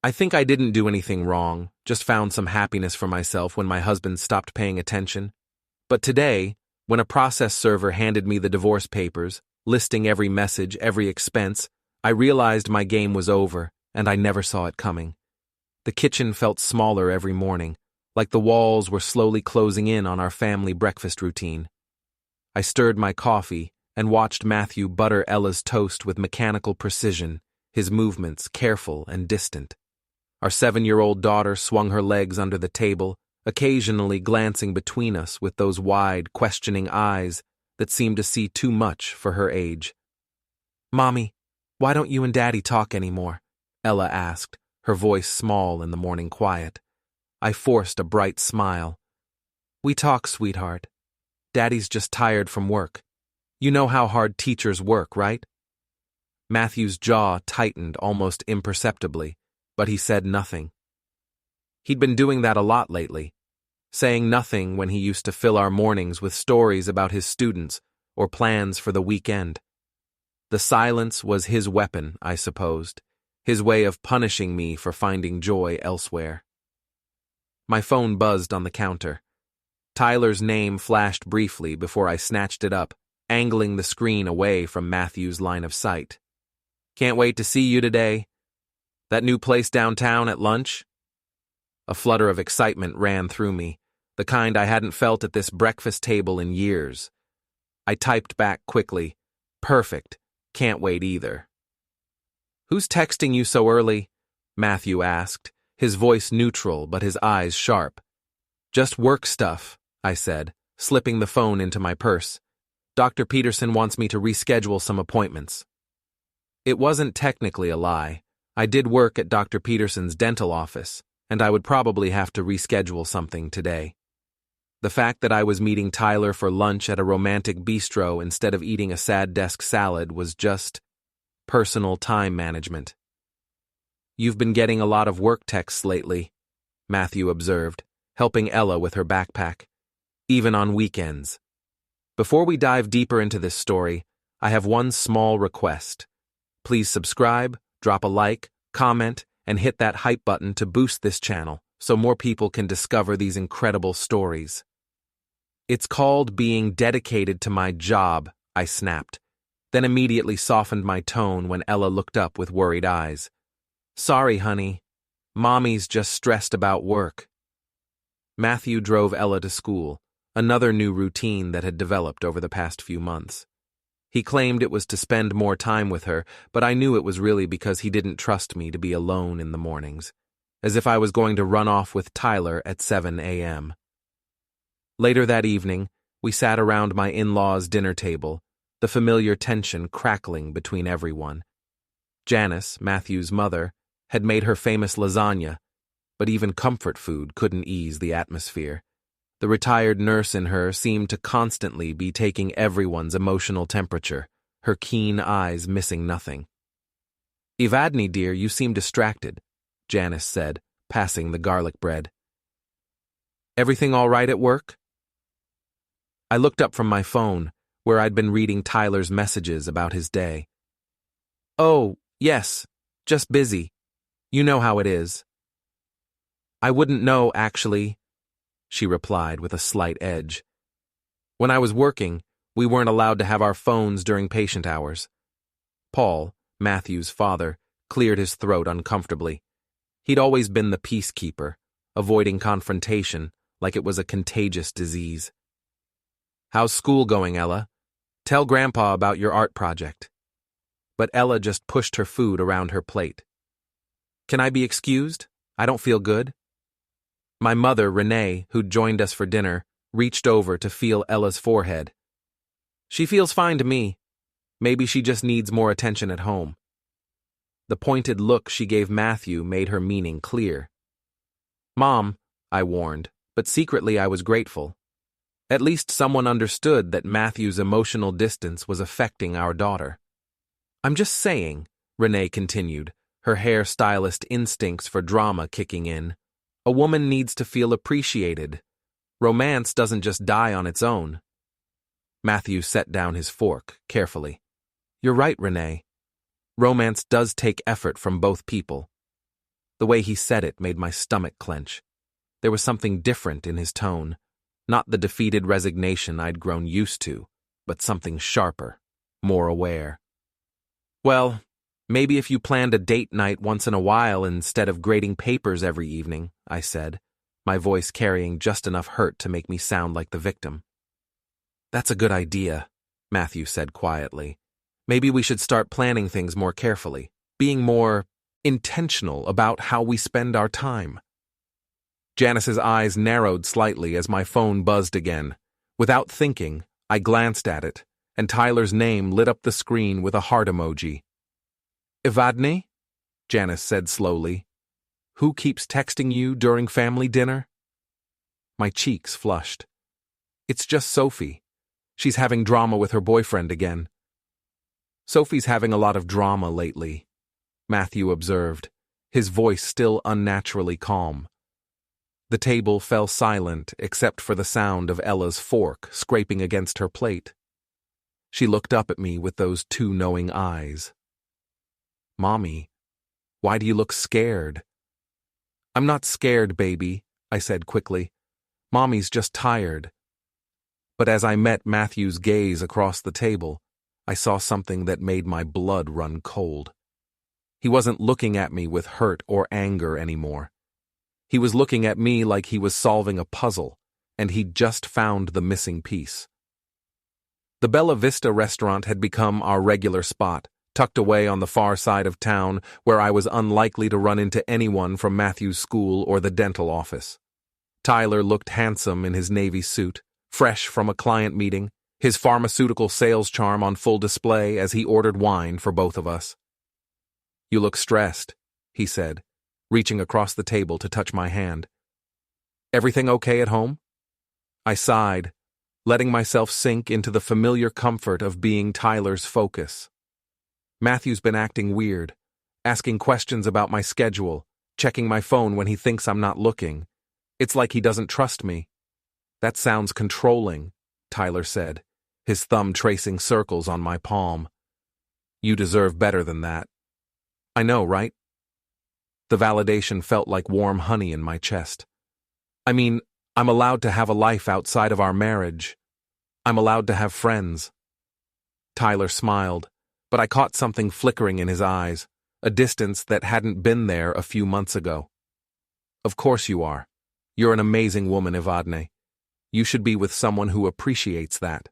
I think I didn't do anything wrong, just found some happiness for myself when my husband stopped paying attention. But today, when a process server handed me the divorce papers, listing every message, every expense, I realized my game was over, and I never saw it coming. The kitchen felt smaller every morning, like the walls were slowly closing in on our family breakfast routine. I stirred my coffee and watched Matthew butter Ella's toast with mechanical precision, his movements careful and distant. Our 7-year-old daughter swung her legs under the table, occasionally glancing between us with those wide, questioning eyes that seemed to see too much for her age. "Mommy, why don't you and Daddy talk anymore?" Ella asked, her voice small in the morning quiet. I forced a bright smile. "We talk, sweetheart. Daddy's just tired from work. You know how hard teachers work, right?" Matthew's jaw tightened almost imperceptibly, but he said nothing. He'd been doing that a lot lately, saying nothing when he used to fill our mornings with stories about his students or plans for the weekend. The silence was his weapon, I supposed, his way of punishing me for finding joy elsewhere. My phone buzzed on the counter. Tyler's name flashed briefly before I snatched it up, angling the screen away from Matthew's line of sight. "Can't wait to see you today. That new place downtown at lunch?" A flutter of excitement ran through me, the kind I hadn't felt at this breakfast table in years. I typed back quickly, "Perfect. Can't wait either." "Who's texting you so early?" Matthew asked, his voice neutral but his eyes sharp. "Just work stuff," I said, slipping the phone into my purse. "Dr. Peterson wants me to reschedule some appointments." It wasn't technically a lie. I did work at Dr. Peterson's dental office, and I would probably have to reschedule something today. The fact that I was meeting Tyler for lunch at a romantic bistro instead of eating a sad desk salad was just personal time management. "You've been getting a lot of work texts lately," Matthew observed, helping Ella with her backpack, "even on weekends." Before we dive deeper into this story, I have one small request. Please subscribe, drop a like, comment, and hit that hype button to boost this channel so more people can discover these incredible stories. "It's called being dedicated to my job," I snapped, then immediately softened my tone when Ella looked up with worried eyes. "Sorry, honey. Mommy's just stressed about work." Matthew drove Ella to school, another new routine that had developed over the past few months. He claimed it was to spend more time with her, but I knew it was really because he didn't trust me to be alone in the mornings, as if I was going to run off with Tyler at 7 a.m. Later that evening, we sat around my in-laws' dinner table, the familiar tension crackling between everyone. Janice, Matthew's mother, had made her famous lasagna, but even comfort food couldn't ease the atmosphere. The retired nurse in her seemed to constantly be taking everyone's emotional temperature, her keen eyes missing nothing. "Evadne, dear, you seem distracted," Janice said, passing the garlic bread. "Everything all right at work?" I looked up from my phone, where I'd been reading Tyler's messages about his day. "Oh, yes, just busy. You know how it is." "I wouldn't know, actually," she replied with a slight edge. "When I was working, we weren't allowed to have our phones during patient hours." Paul, Matthew's father, cleared his throat uncomfortably. He'd always been the peacekeeper, avoiding confrontation like it was a contagious disease. "How's school going, Ella? Tell Grandpa about your art project." But Ella just pushed her food around her plate. "Can I be excused? I don't feel good." My mother, Renee, who'd joined us for dinner, reached over to feel Ella's forehead. "She feels fine to me. Maybe she just needs more attention at home." The pointed look she gave Matthew made her meaning clear. "Mom," I warned, but secretly I was grateful. At least someone understood that Matthew's emotional distance was affecting our daughter. "I'm just saying," Renee continued, her hairstylist instincts for drama kicking in. "A woman needs to feel appreciated. Romance doesn't just die on its own." Matthew set down his fork carefully. "You're right, Renee. Romance does take effort from both people." The way he said it made my stomach clench. There was something different in his tone, not the defeated resignation I'd grown used to, but something sharper, more aware. Well, maybe if you planned a date night once in a while instead of grading papers every evening, I said, my voice carrying just enough hurt to make me sound like the victim. That's a good idea, Matthew said quietly. Maybe we should start planning things more carefully, being more intentional about how we spend our time. Janice's eyes narrowed slightly as my phone buzzed again. Without thinking, I glanced at it, and Tyler's name lit up the screen with a heart emoji. Evadne? Janice said slowly. Who keeps texting you during family dinner? My cheeks flushed. It's just Sophie. She's having drama with her boyfriend again. Sophie's having a lot of drama lately, Matthew observed, his voice still unnaturally calm. The table fell silent except for the sound of Ella's fork scraping against her plate. She looked up at me with those two knowing eyes. Mommy, why do you look scared? I'm not scared, baby, I said quickly. Mommy's just tired. But as I met Matthew's gaze across the table, I saw something that made my blood run cold. He wasn't looking at me with hurt or anger anymore. He was looking at me like he was solving a puzzle, and he'd just found the missing piece. The Bella Vista restaurant had become our regular spot, tucked away on the far side of town where I was unlikely to run into anyone from Matthew's school or the dental office. Tyler looked handsome in his navy suit, fresh from a client meeting, his pharmaceutical sales charm on full display as he ordered wine for both of us. You look stressed, he said, reaching across the table to touch my hand. Everything okay at home? I sighed, letting myself sink into the familiar comfort of being Tyler's focus. Matthew's been acting weird, asking questions about my schedule, checking my phone when he thinks I'm not looking. It's like he doesn't trust me. That sounds controlling, Tyler said, his thumb tracing circles on my palm. You deserve better than that. I know, right? The validation felt like warm honey in my chest. I mean, I'm allowed to have a life outside of our marriage. I'm allowed to have friends. Tyler smiled, but I caught something flickering in his eyes, a distance that hadn't been there a few months ago. Of course you are. You're an amazing woman, Evadne. You should be with someone who appreciates that.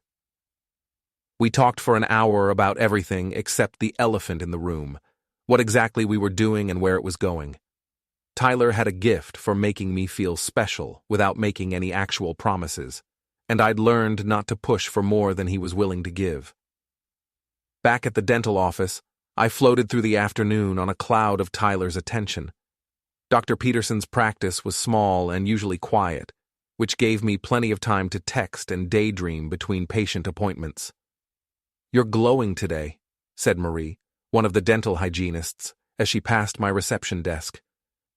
We talked for an hour about everything except the elephant in the room, what exactly we were doing and where it was going. Tyler had a gift for making me feel special without making any actual promises, and I'd learned not to push for more than he was willing to give. Back at the dental office, I floated through the afternoon on a cloud of Tyler's attention. Dr. Peterson's practice was small and usually quiet, which gave me plenty of time to text and daydream between patient appointments. You're glowing today, said Marie, one of the dental hygienists, as she passed my reception desk.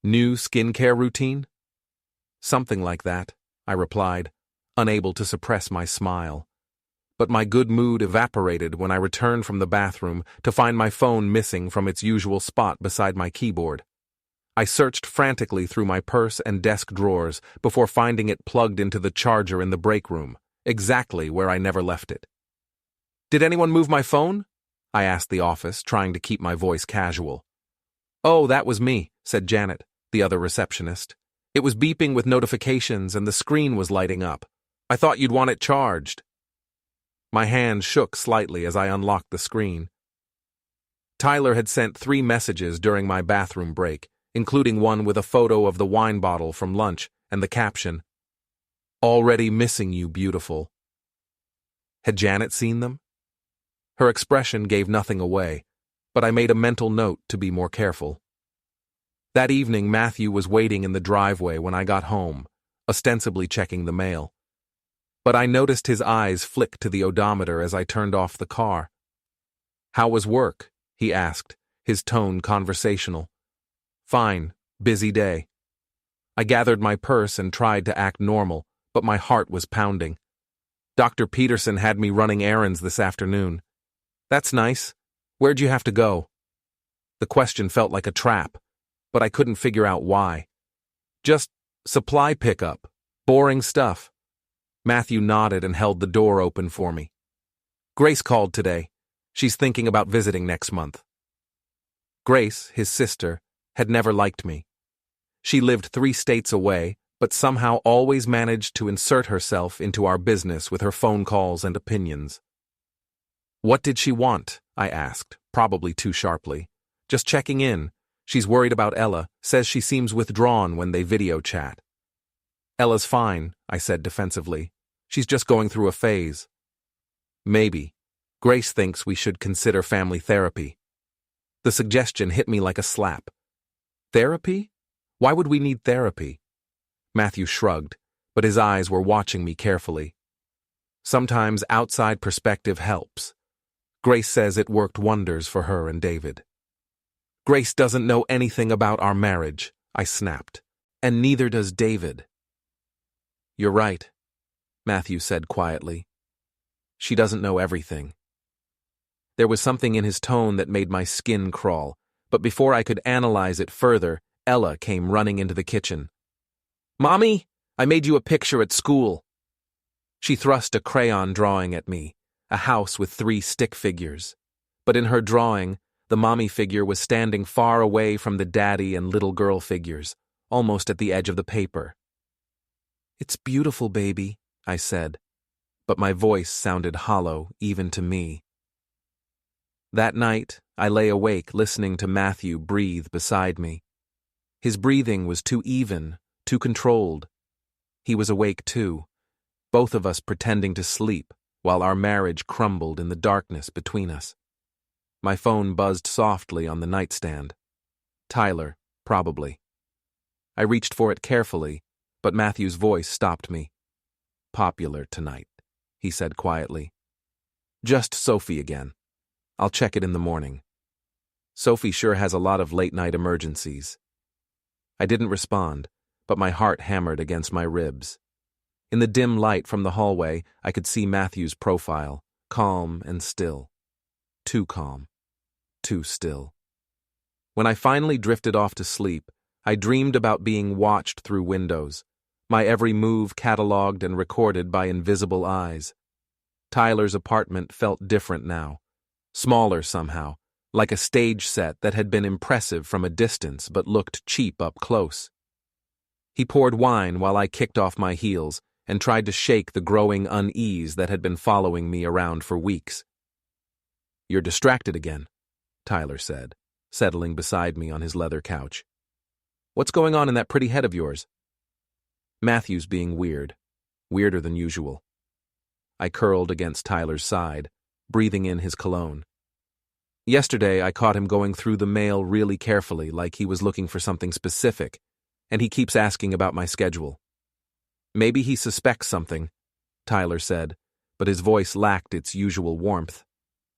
New skincare routine? Something like that, I replied, unable to suppress my smile. But my good mood evaporated when I returned from the bathroom to find my phone missing from its usual spot beside my keyboard. I searched frantically through my purse and desk drawers before finding it plugged into the charger in the break room, exactly where I never left it. Did anyone move my phone? I asked the office, trying to keep my voice casual. Oh, that was me, said Janet, the other receptionist. It was beeping with notifications and the screen was lighting up. I thought you'd want it charged. My hand shook slightly as I unlocked the screen. Tyler had sent 3 messages during my bathroom break, including one with a photo of the wine bottle from lunch and the caption, "Already missing you, beautiful." Had Janet seen them? Her expression gave nothing away, but I made a mental note to be more careful. That evening, Matthew was waiting in the driveway when I got home, ostensibly checking the mail. But I noticed his eyes flick to the odometer as I turned off the car. "How was work?" he asked, his tone conversational. "Fine, busy day." I gathered my purse and tried to act normal, but my heart was pounding. Dr. Peterson had me running errands this afternoon. That's nice. Where'd you have to go? The question felt like a trap. but I couldn't figure out why. Just supply pickup. Boring stuff. Matthew nodded and held the door open for me. Grace called today. She's thinking about visiting next month. Grace, his sister, had never liked me. She lived 3 states away, but somehow always managed to insert herself into our business with her phone calls and opinions. What did she want? I asked, probably too sharply. Just checking in. She's worried about Ella, says she seems withdrawn when they video chat. Ella's fine, I said defensively. She's just going through a phase. Maybe. Grace thinks we should consider family therapy. The suggestion hit me like a slap. Therapy? Why would we need therapy? Matthew shrugged, but his eyes were watching me carefully. Sometimes outside perspective helps. Grace says it worked wonders for her and David. Grace doesn't know anything about our marriage, I snapped, and neither does David. You're right, Matthew said quietly. She doesn't know everything. There was something in his tone that made my skin crawl, but before I could analyze it further, Ella came running into the kitchen. Mommy, I made you a picture at school. She thrust a crayon drawing at me, a house with 3 stick figures. But in her drawing, the mommy figure was standing far away from the daddy and little girl figures, almost at the edge of the paper. It's beautiful, baby, I said, but my voice sounded hollow even to me. That night, I lay awake listening to Matthew breathe beside me. His breathing was too even, too controlled. He was awake too, both of us pretending to sleep while our marriage crumbled in the darkness between us. My phone buzzed softly on the nightstand. Tyler, probably. I reached for it carefully, but Matthew's voice stopped me. Popular tonight, he said quietly. Just Sophie again. I'll check it in the morning. Sophie sure has a lot of late-night emergencies. I didn't respond, but my heart hammered against my ribs. In the dim light from the hallway, I could see Matthew's profile, calm and still. Too calm. Too still. When I finally drifted off to sleep, I dreamed about being watched through windows, my every move catalogued and recorded by invisible eyes. Tyler's apartment felt different now, smaller somehow, like a stage set that had been impressive from a distance but looked cheap up close. He poured wine while I kicked off my heels and tried to shake the growing unease that had been following me around for weeks. You're distracted again, Tyler said, settling beside me on his leather couch. What's going on in that pretty head of yours? Matthew's being weird, weirder than usual. I curled against Tyler's side, breathing in his cologne. Yesterday, I caught him going through the mail really carefully, like he was looking for something specific, and he keeps asking about my schedule. Maybe he suspects something, Tyler said, but his voice lacked its usual warmth.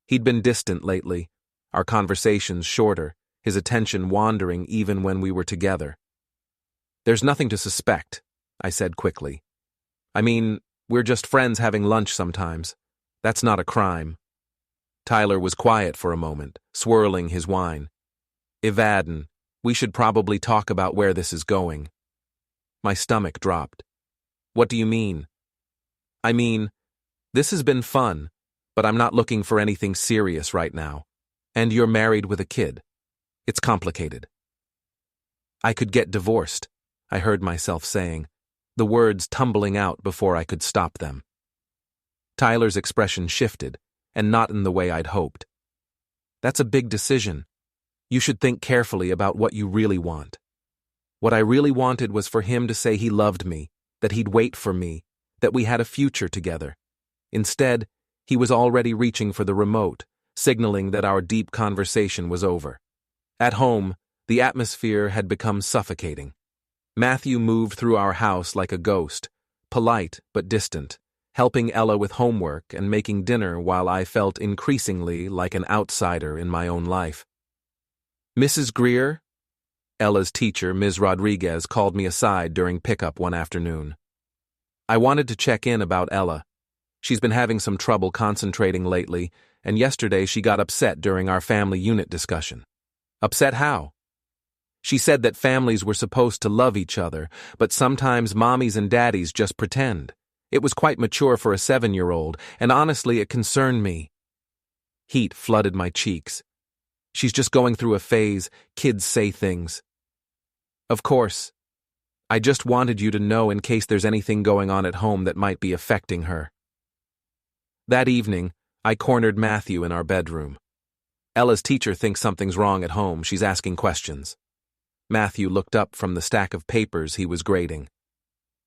He'd been distant lately, our conversations shorter, his attention wandering even when we were together. There's nothing to suspect, I said quickly. I mean, we're just friends having lunch sometimes. That's not a crime. Tyler was quiet for a moment, swirling his wine. Evadne, we should probably talk about where this is going. My stomach dropped. What do you mean? I mean, this has been fun, but I'm not looking for anything serious right now. And you're married with a kid. It's complicated. I could get divorced, I heard myself saying, the words tumbling out before I could stop them. Tyler's expression shifted, and not in the way I'd hoped. That's a big decision. You should think carefully about what you really want. What I really wanted was for him to say he loved me, that he'd wait for me, that we had a future together. Instead, he was already reaching for the remote, signaling that our deep conversation was over. At home, the atmosphere had become suffocating. Matthew moved through our house like a ghost, polite but distant, helping Ella with homework and making dinner while I felt increasingly like an outsider in my own life. Mrs. Greer? Ella's teacher, Ms. Rodriguez, called me aside during pickup one afternoon. I wanted to check in about Ella. She's been having some trouble concentrating lately, and yesterday she got upset during our family unit discussion. Upset how? She said that families were supposed to love each other, but sometimes mommies and daddies just pretend. It was quite mature for a 7-year-old, and honestly, it concerned me. Heat flooded my cheeks. She's just going through a phase. Kids say things. Of course. I just wanted you to know in case there's anything going on at home that might be affecting her. That evening, I cornered Matthew in our bedroom. Ella's teacher thinks something's wrong at home. She's asking questions. Matthew looked up from the stack of papers he was grading.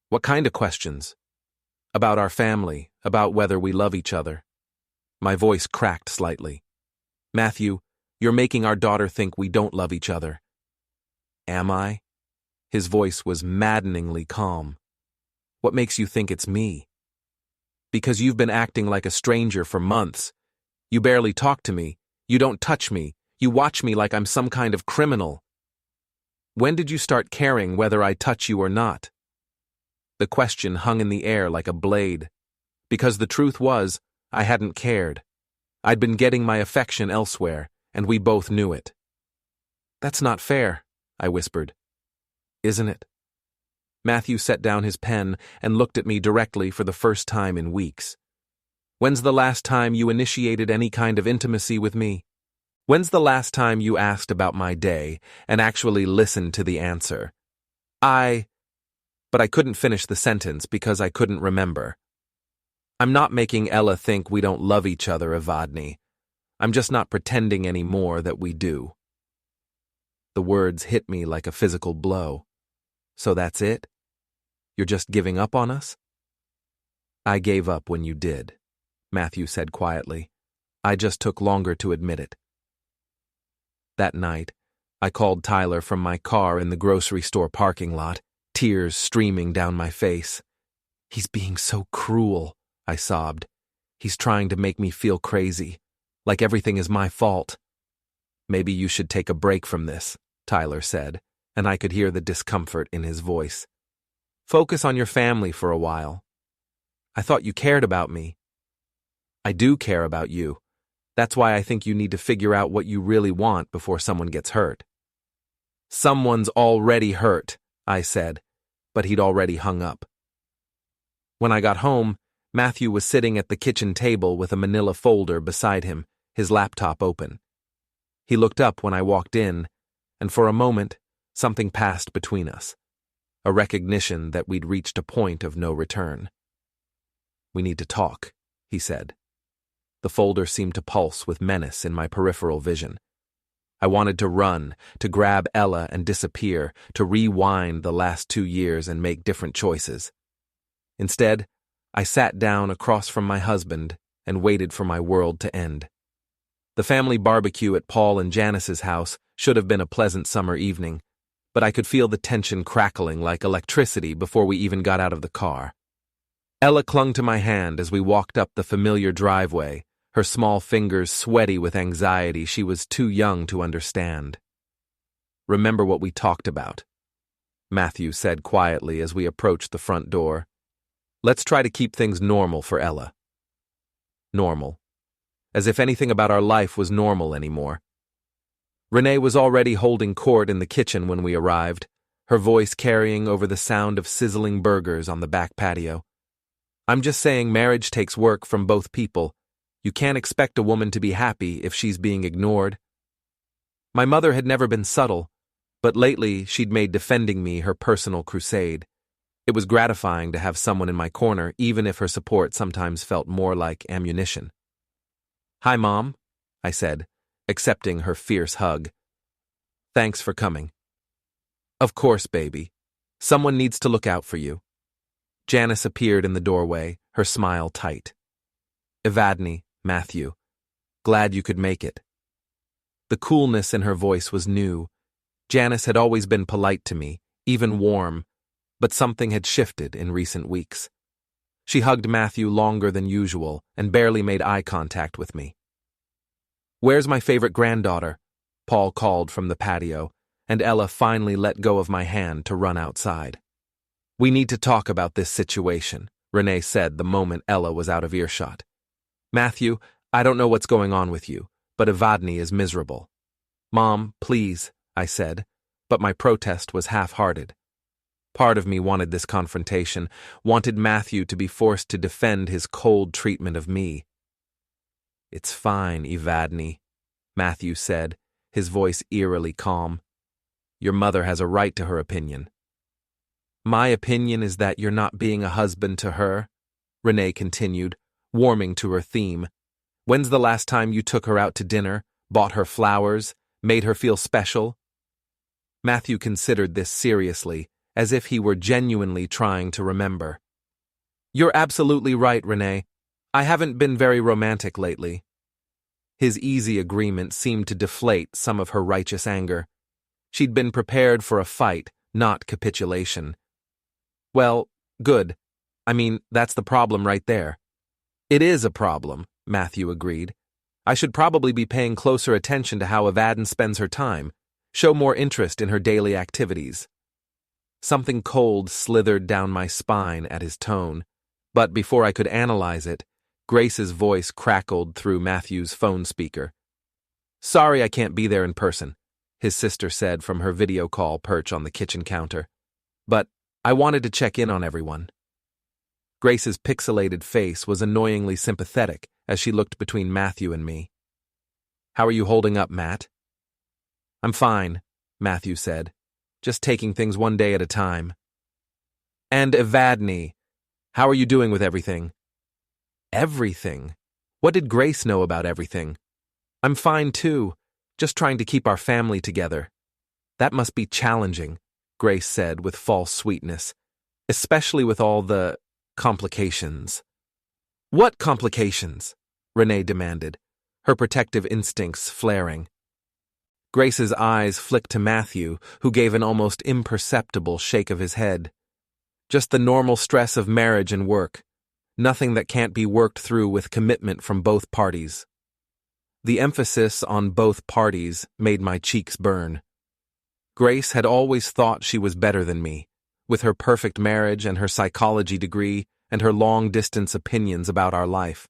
What kind of questions? About our family, about whether we love each other. My voice cracked slightly. Matthew, you're making our daughter think we don't love each other. Am I? His voice was maddeningly calm. What makes you think it's me? Because you've been acting like a stranger for months. You barely talk to me. You don't touch me. You watch me like I'm some kind of criminal. When did you start caring whether I touch you or not? The question hung in the air like a blade. Because the truth was, I hadn't cared. I'd been getting my affection elsewhere, and we both knew it. That's not fair, I whispered. Isn't it? Matthew set down his pen and looked at me directly for the first time in weeks. When's the last time you initiated any kind of intimacy with me? When's the last time you asked about my day and actually listened to the answer? But I couldn't finish the sentence because I couldn't remember. I'm not making Ella think we don't love each other, Evadne. I'm just not pretending anymore that we do. The words hit me like a physical blow. So that's it? You're just giving up on us? I gave up when you did, Matthew said quietly. I just took longer to admit it. That night, I called Tyler from my car in the grocery store parking lot, tears streaming down my face. He's being so cruel, I sobbed. He's trying to make me feel crazy, like everything is my fault. Maybe you should take a break from this, Tyler said, and I could hear the discomfort in his voice. Focus on your family for a while. I thought you cared about me. I do care about you. That's why I think you need to figure out what you really want before someone gets hurt. Someone's already hurt, I said, but he'd already hung up. When I got home, Matthew was sitting at the kitchen table with a manila folder beside him, his laptop open. He looked up when I walked in, and for a moment, something passed between us. A recognition that we'd reached a point of no return. We need to talk, he said. The folder seemed to pulse with menace in my peripheral vision. I wanted to run, to grab Ella and disappear, to rewind the last 2 years and make different choices. Instead, I sat down across from my husband and waited for my world to end. The family barbecue at Paul and Janice's house should have been a pleasant summer evening, but I could feel the tension crackling like electricity before we even got out of the car. Ella clung to my hand as we walked up the familiar driveway, her small fingers sweaty with anxiety she was too young to understand. Remember what we talked about, Matthew said quietly as we approached the front door. Let's try to keep things normal for Ella. Normal. As if anything about our life was normal anymore. Renee was already holding court in the kitchen when we arrived, her voice carrying over the sound of sizzling burgers on the back patio. I'm just saying marriage takes work from both people. You can't expect a woman to be happy if she's being ignored. My mother had never been subtle, but lately she'd made defending me her personal crusade. It was gratifying to have someone in my corner, even if her support sometimes felt more like ammunition. Hi, Mom, I said, accepting her fierce hug. Thanks for coming. Of course, baby. Someone needs to look out for you. Janice appeared in the doorway, her smile tight. Evadne, Matthew. Glad you could make it. The coolness in her voice was new. Janice had always been polite to me, even warm, but something had shifted in recent weeks. She hugged Matthew longer than usual and barely made eye contact with me. Where's my favorite granddaughter? Paul called from the patio, and Ella finally let go of my hand to run outside. We need to talk about this situation, Renee said the moment Ella was out of earshot. Matthew, I don't know what's going on with you, but Evadne is miserable. Mom, please, I said, but my protest was half-hearted. Part of me wanted this confrontation, wanted Matthew to be forced to defend his cold treatment of me. "It's fine, Evadne," Matthew said, his voice eerily calm. "Your mother has a right to her opinion." "My opinion is that you're not being a husband to her," Renee continued, warming to her theme. "When's the last time you took her out to dinner, bought her flowers, made her feel special?" Matthew considered this seriously, as if he were genuinely trying to remember. "You're absolutely right, Renee. I haven't been very romantic lately." His easy agreement seemed to deflate some of her righteous anger. She'd been prepared for a fight, not capitulation. "Well, good. I mean, that's the problem right there." "It is a problem," Matthew agreed. "I should probably be paying closer attention to how Evadne spends her time, show more interest in her daily activities." Something cold slithered down my spine at his tone, but before I could analyze it, Grace's voice crackled through Matthew's phone speaker. "Sorry I can't be there in person," his sister said from her video call perch on the kitchen counter. "But I wanted to check in on everyone." Grace's pixelated face was annoyingly sympathetic as she looked between Matthew and me. "How are you holding up, Matt?" "I'm fine," Matthew said. "Just taking things one day at a time." "And Evadne, how are you doing with everything?" "Everything? What did Grace know about everything?" "I'm fine too, just trying to keep our family together." "That must be challenging," Grace said with false sweetness, "especially with all the complications." "What complications?" Renee demanded, her protective instincts flaring. Grace's eyes flicked to Matthew, who gave an almost imperceptible shake of his head. "Just the normal stress of marriage and work. Nothing that can't be worked through with commitment from both parties." The emphasis on both parties made my cheeks burn. Grace had always thought she was better than me, with her perfect marriage and her psychology degree and her long-distance opinions about our life.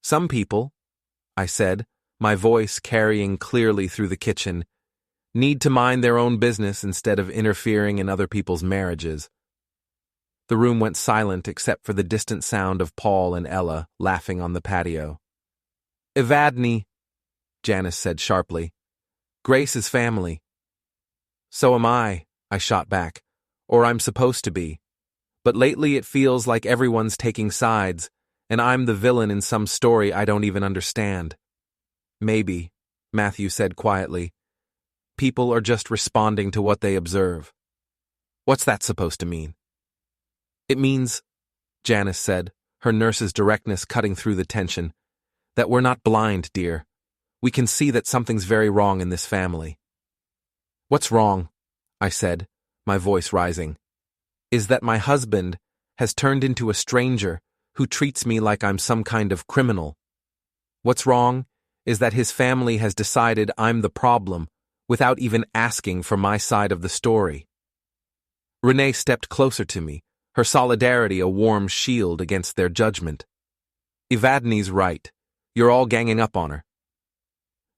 "Some people," I said, my voice carrying clearly through the kitchen, "need to mind their own business instead of interfering in other people's marriages." The room went silent except for the distant sound of Paul and Ella laughing on the patio. "Evadne," Janice said sharply. "Grace is family." "So am I," I shot back. "Or I'm supposed to be. But lately it feels like everyone's taking sides, and I'm the villain in some story I don't even understand." "Maybe," Matthew said quietly. "People are just responding to what they observe." "What's that supposed to mean?" "It means," Janice said, her nurse's directness cutting through the tension, "that we're not blind, dear. We can see that something's very wrong in this family." "What's wrong?" I said, my voice rising. "Is that my husband has turned into a stranger who treats me like I'm some kind of criminal. What's wrong is that his family has decided I'm the problem without even asking for my side of the story." Renee stepped closer to me, her solidarity a warm shield against their judgment. "Evadne's right. You're all ganging up on her."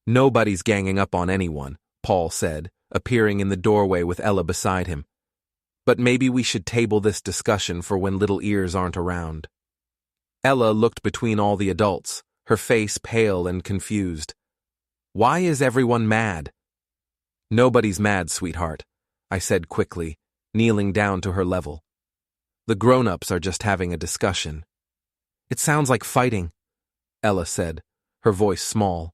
"Nobody's ganging up on anyone," Paul said, appearing in the doorway with Ella beside him. "But maybe we should table this discussion for when little ears aren't around." Ella looked between all the adults, her face pale and confused. "Why is everyone mad?" "Nobody's mad, sweetheart," I said quickly, kneeling down to her level. "The grown-ups are just having a discussion." "It sounds like fighting," Ella said, her voice small.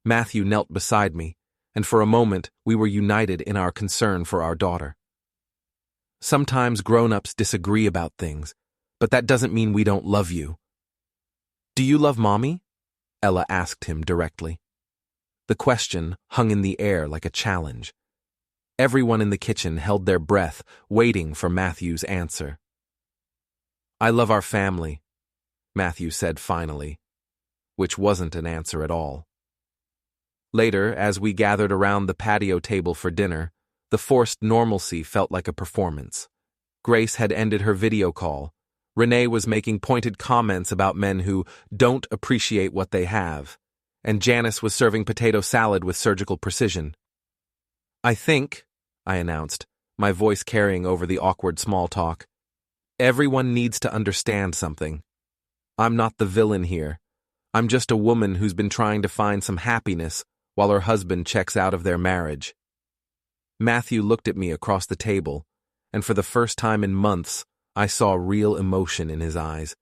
Matthew knelt beside me, and for a moment we were united in our concern for our daughter. "Sometimes grown-ups disagree about things, but that doesn't mean we don't love you." "Do you love Mommy?" Ella asked him directly. The question hung in the air like a challenge. Everyone in the kitchen held their breath, waiting for Matthew's answer. "I love our family," Matthew said finally, which wasn't an answer at all. Later, as we gathered around the patio table for dinner, the forced normalcy felt like a performance. Grace had ended her video call. Renee was making pointed comments about men who don't appreciate what they have, and Janice was serving potato salad with surgical precision. I think, I announced, my voice carrying over the awkward small talk, everyone needs to understand something. I'm not the villain here. I'm just a woman who's been trying to find some happiness while her husband checks out of their marriage. Matthew looked at me across the table, and for the first time in months, I saw real emotion in his eyes.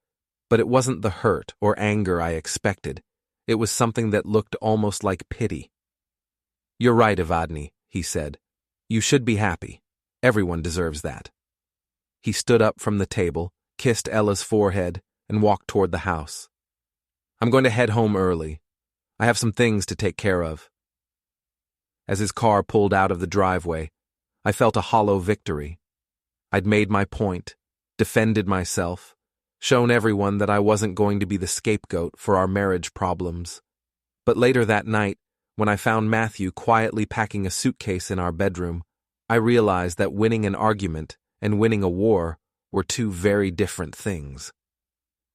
But it wasn't the hurt or anger I expected. It was something that looked almost like pity. You're right, Evadne, he said. You should be happy. Everyone deserves that. He stood up from the table, kissed Ella's forehead, and walked toward the house. I'm going to head home early. I have some things to take care of. As his car pulled out of the driveway, I felt a hollow victory. I'd made my point, defended myself, shown everyone that I wasn't going to be the scapegoat for our marriage problems. But later that night, when I found Matthew quietly packing a suitcase in our bedroom, I realized that winning an argument and winning a war were two very different things.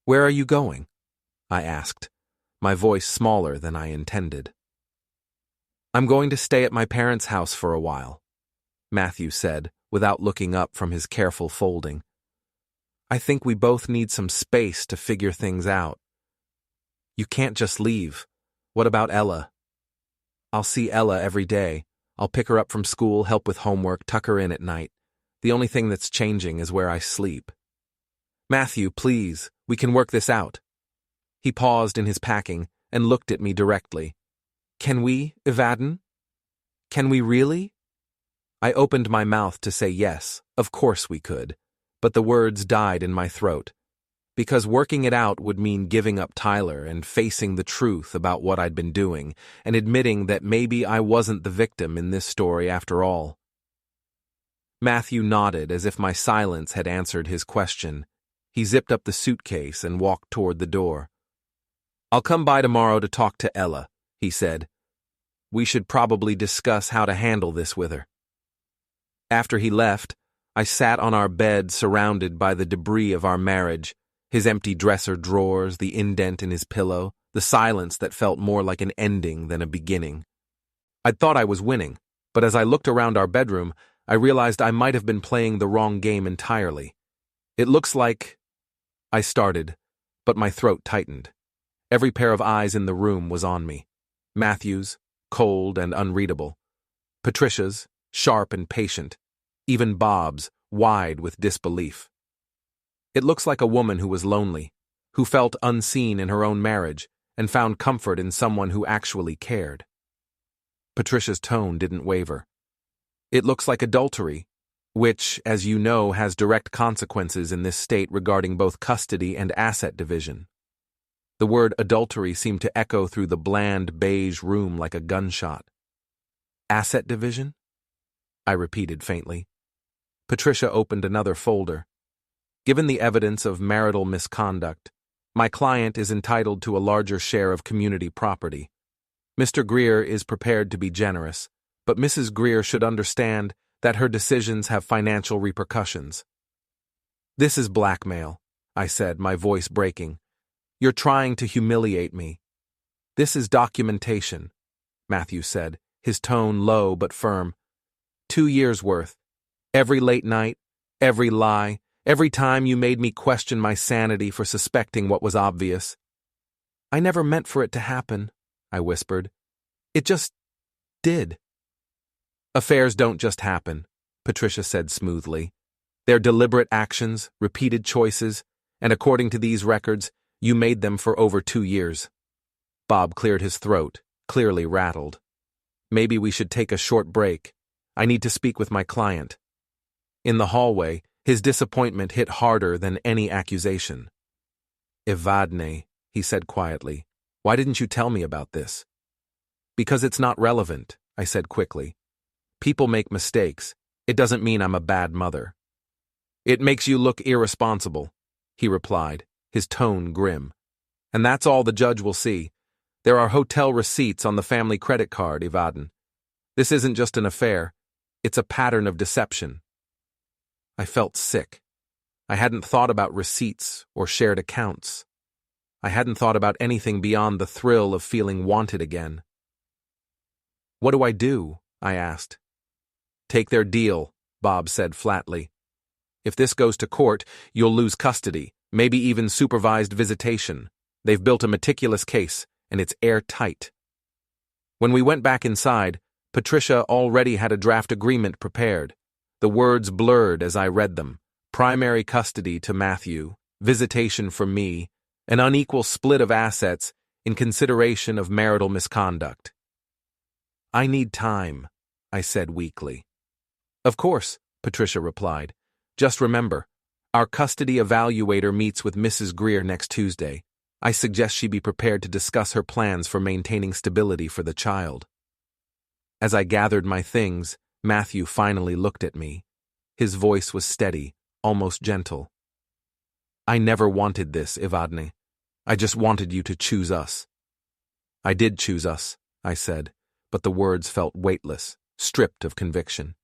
Where are you going? I asked, my voice smaller than I intended. I'm going to stay at my parents' house for a while, Matthew said, without looking up from his careful folding. I think we both need some space to figure things out. You can't just leave. What about Ella? I'll see Ella every day. I'll pick her up from school, help with homework, tuck her in at night. The only thing that's changing is where I sleep. Matthew, please, we can work this out. He paused in his packing and looked at me directly. Can we, Evadne? Can we really? I opened my mouth to say yes, of course we could, but the words died in my throat, because working it out would mean giving up Tyler and facing the truth about what I'd been doing and admitting that maybe I wasn't the victim in this story after all. Matthew nodded as if my silence had answered his question. He zipped up the suitcase and walked toward the door. I'll come by tomorrow to talk to Ella, he said. We should probably discuss how to handle this with her. After he left, I sat on our bed surrounded by the debris of our marriage, his empty dresser drawers, the indent in his pillow, the silence that felt more like an ending than a beginning. I'd thought I was winning, but as I looked around our bedroom, I realized I might have been playing the wrong game entirely. It looks like... I started, but my throat tightened. Every pair of eyes in the room was on me. Matthew's, cold and unreadable. Patricia's, sharp and patient. Even Bob's, wide with disbelief. It looks like a woman who was lonely, who felt unseen in her own marriage, and found comfort in someone who actually cared. Patricia's tone didn't waver. It looks like adultery, which, as you know, has direct consequences in this state regarding both custody and asset division. The word adultery seemed to echo through the bland beige room like a gunshot. Asset division? I repeated faintly. Patricia opened another folder. Given the evidence of marital misconduct, my client is entitled to a larger share of community property. Mr. Greer is prepared to be generous, but Mrs. Greer should understand that her decisions have financial repercussions. This is blackmail, I said, my voice breaking. You're trying to humiliate me. This is documentation, Matthew said, his tone low but firm. 2 years' worth. Every late night, every lie, every time you made me question my sanity for suspecting what was obvious. I never meant for it to happen, I whispered. It just did. Affairs don't just happen, Patricia said smoothly. They're deliberate actions, repeated choices, and according to these records, you made them for over 2 years. Bob cleared his throat, clearly rattled. Maybe we should take a short break. I need to speak with my client. In the hallway, his disappointment hit harder than any accusation. Evadne, he said quietly, why didn't you tell me about this? Because it's not relevant, I said quickly. People make mistakes. It doesn't mean I'm a bad mother. It makes you look irresponsible, he replied, his tone grim. And that's all the judge will see. There are hotel receipts on the family credit card, Evadne. This isn't just an affair. It's a pattern of deception. I felt sick. I hadn't thought about receipts or shared accounts. I hadn't thought about anything beyond the thrill of feeling wanted again. What do? I asked. Take their deal, Bob said flatly. If this goes to court, you'll lose custody, maybe even supervised visitation. They've built a meticulous case, and it's airtight. When we went back inside, Patricia already had a draft agreement prepared. The words blurred as I read them. Primary custody to Matthew, visitation for me, an unequal split of assets in consideration of marital misconduct. I need time, I said weakly. Of course, Patricia replied. Just remember, our custody evaluator meets with Mrs. Greer next Tuesday. I suggest she be prepared to discuss her plans for maintaining stability for the child. As I gathered my things, Matthew finally looked at me. His voice was steady, almost gentle. I never wanted this, Evadne. I just wanted you to choose us. I did choose us, I said, but the words felt weightless, stripped of conviction.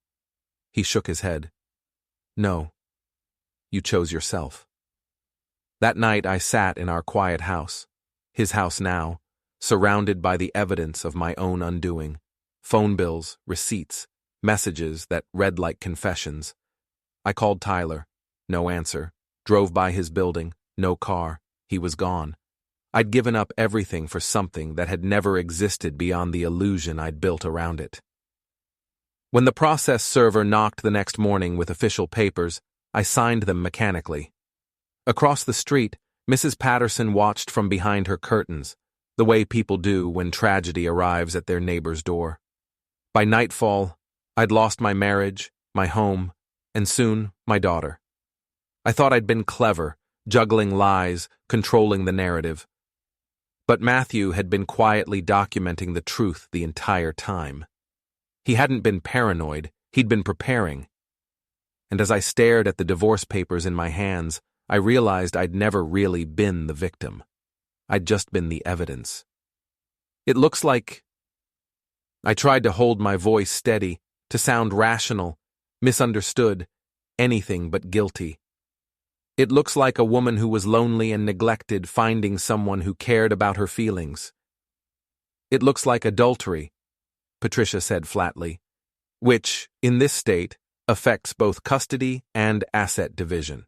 He shook his head. No, you chose yourself. That night I sat in our quiet house, his house now, surrounded by the evidence of my own undoing. Phone bills, receipts, messages that read like confessions. I called Tyler. No answer. Drove by his building. No car. He was gone. I'd given up everything for something that had never existed beyond the illusion I'd built around it. When the process server knocked the next morning with official papers, I signed them mechanically. Across the street, Mrs. Patterson watched from behind her curtains, the way people do when tragedy arrives at their neighbor's door. By nightfall, I'd lost my marriage, my home, and soon my daughter. I thought I'd been clever, juggling lies, controlling the narrative. But Matthew had been quietly documenting the truth the entire time. He hadn't been paranoid, he'd been preparing. And as I stared at the divorce papers in my hands, I realized I'd never really been the victim. I'd just been the evidence. It looks like... I tried to hold my voice steady, to sound rational, misunderstood, anything but guilty. It looks like a woman who was lonely and neglected finding someone who cared about her feelings. It looks like adultery, Patricia said flatly, which, in this state, affects both custody and asset division.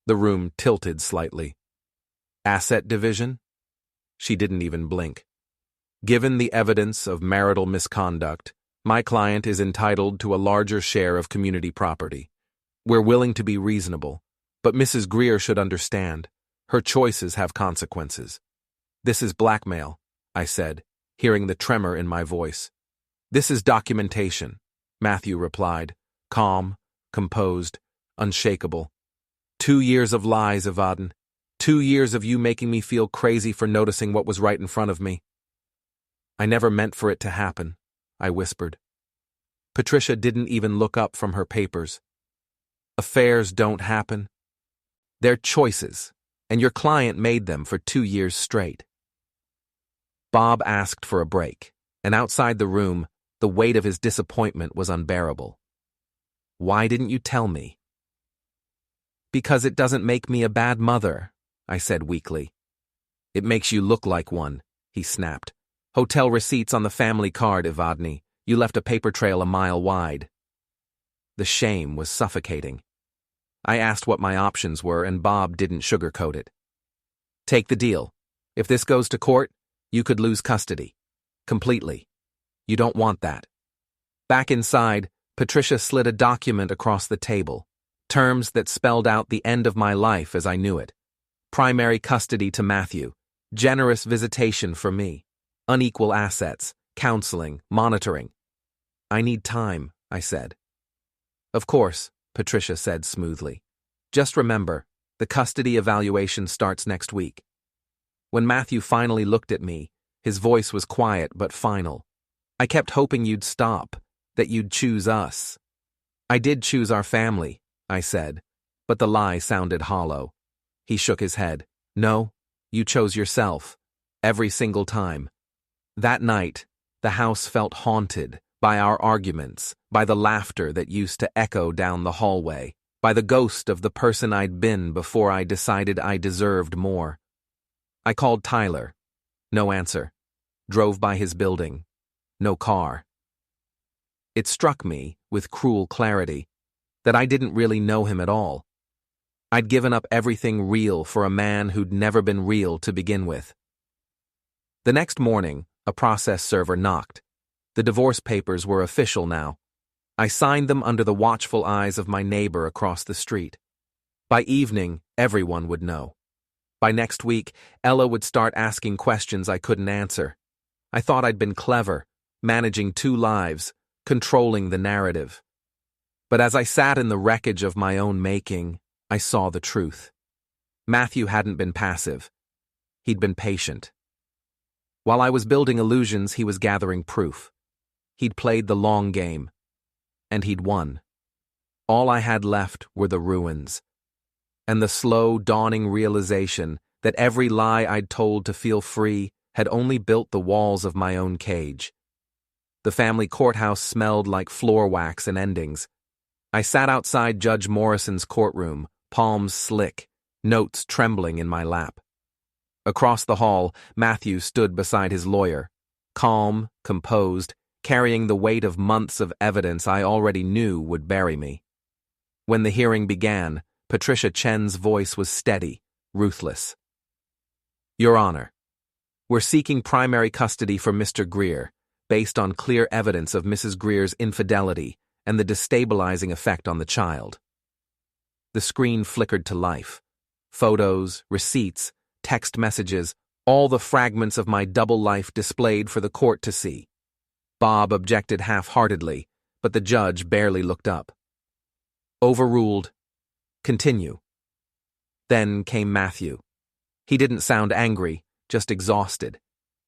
The room tilted slightly. Asset division? She didn't even blink. Given the evidence of marital misconduct, my client is entitled to a larger share of community property. We're willing to be reasonable, but Mrs. Greer should understand. Her choices have consequences. This is blackmail, I said, hearing the tremor in my voice. This is documentation, Matthew replied, calm, composed, unshakable. 2 years of lies, Evadne. 2 years of you making me feel crazy for noticing what was right in front of me. I never meant for it to happen, I whispered. Patricia didn't even look up from her papers. Affairs don't happen. They're choices, and your client made them for 2 years straight. Bob asked for a break, and outside the room, the weight of his disappointment was unbearable. Why didn't you tell me? Because it doesn't make me a bad mother, I said weakly. It makes you look like one, he snapped. Hotel receipts on the family card, Evadne. You left a paper trail a mile wide. The shame was suffocating. I asked what my options were, and Bob didn't sugarcoat it. Take the deal. If this goes to court, you could lose custody. Completely. You don't want that. Back inside, Patricia slid a document across the table. Terms that spelled out the end of my life as I knew it. Primary custody to Matthew. Generous visitation for me. Unequal assets. Counseling. Monitoring. I need time, I said. Of course, Patricia said smoothly. Just remember, the custody evaluation starts next week. When Matthew finally looked at me, his voice was quiet but final. I kept hoping you'd stop, that you'd choose us. I did choose our family, I said, but the lie sounded hollow. He shook his head. No, you chose yourself. Every single time. That night, the house felt haunted by our arguments, by the laughter that used to echo down the hallway, by the ghost of the person I'd been before I decided I deserved more. I called Tyler. No answer. Drove by his building. No car. It struck me, with cruel clarity, that I didn't really know him at all. I'd given up everything real for a man who'd never been real to begin with. The next morning, a process server knocked. The divorce papers were official now. I signed them under the watchful eyes of my neighbor across the street. By evening, everyone would know. By next week, Ella would start asking questions I couldn't answer. I thought I'd been clever, managing 2 lives, controlling the narrative. But as I sat in the wreckage of my own making, I saw the truth. Matthew hadn't been passive. He'd been patient. While I was building illusions, he was gathering proof. He'd played the long game. And he'd won. All I had left were the ruins. And the slow, dawning realization that every lie I'd told to feel free had only built the walls of my own cage. The family courthouse smelled like floor wax and endings. I sat outside Judge Morrison's courtroom, palms slick, notes trembling in my lap. Across the hall, Matthew stood beside his lawyer, calm, composed, carrying the weight of months of evidence I already knew would bury me. When the hearing began, Patricia Chen's voice was steady, ruthless. Your Honor, we're seeking primary custody for Mr. Greer, based on clear evidence of Mrs. Greer's infidelity and the destabilizing effect on the child. The screen flickered to life. Photos, receipts, text messages, all the fragments of my double life displayed for the court to see. Bob objected half-heartedly, but the judge barely looked up. Overruled. Continue. Then came Matthew. He didn't sound angry, just exhausted.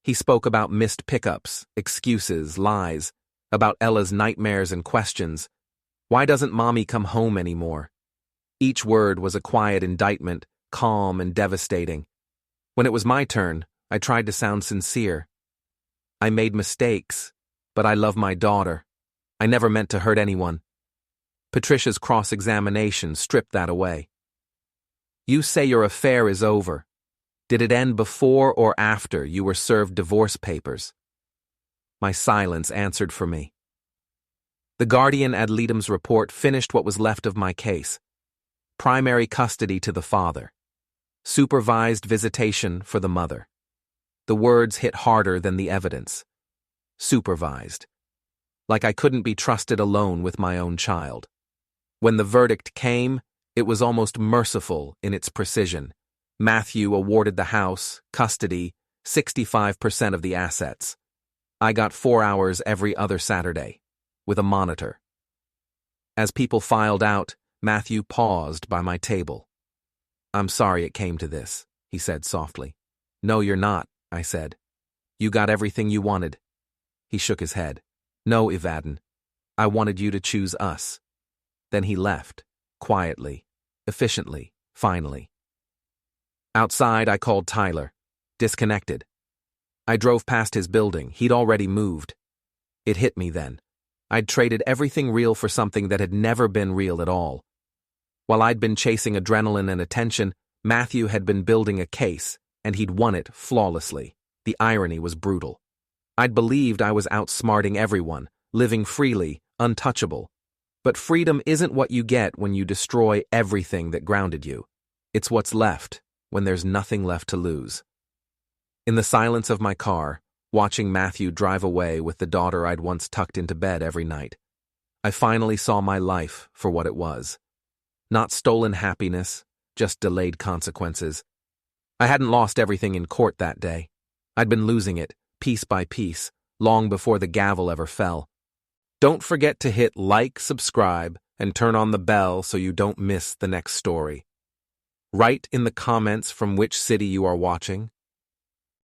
He spoke about missed pickups, excuses, lies, about Ella's nightmares and questions. Why doesn't Mommy come home anymore? Each word was a quiet indictment, calm and devastating. When it was my turn, I tried to sound sincere. I made mistakes, but I love my daughter. I never meant to hurt anyone. Patricia's cross-examination stripped that away. You say your affair is over. Did it end before or after you were served divorce papers? My silence answered for me. The guardian ad litem's report finished what was left of my case. Primary custody to the father. Supervised visitation for the mother. The words hit harder than the evidence. Supervised. Like I couldn't be trusted alone with my own child. When the verdict came, it was almost merciful in its precision. Matthew awarded the house, custody, 65% of the assets. I got 4 hours every other Saturday, with a monitor. As people filed out, Matthew paused by my table. I'm sorry it came to this, he said softly. No, you're not, I said. You got everything you wanted. He shook his head. No, Evadne. I wanted you to choose us. Then he left, quietly, efficiently, finally. Outside, I called Tyler. Disconnected. I drove past his building. He'd already moved. It hit me then. I'd traded everything real for something that had never been real at all. While I'd been chasing adrenaline and attention, Matthew had been building a case, and he'd won it flawlessly. The irony was brutal. I'd believed I was outsmarting everyone, living freely, untouchable. But freedom isn't what you get when you destroy everything that grounded you. It's what's left when there's nothing left to lose. In the silence of my car, watching Matthew drive away with the daughter I'd once tucked into bed every night, I finally saw my life for what it was. Not stolen happiness, just delayed consequences. I hadn't lost everything in court that day. I'd been losing it, piece by piece, long before the gavel ever fell. Don't forget to hit like, subscribe, and turn on the bell so you don't miss the next story. Write in the comments from which city you are watching.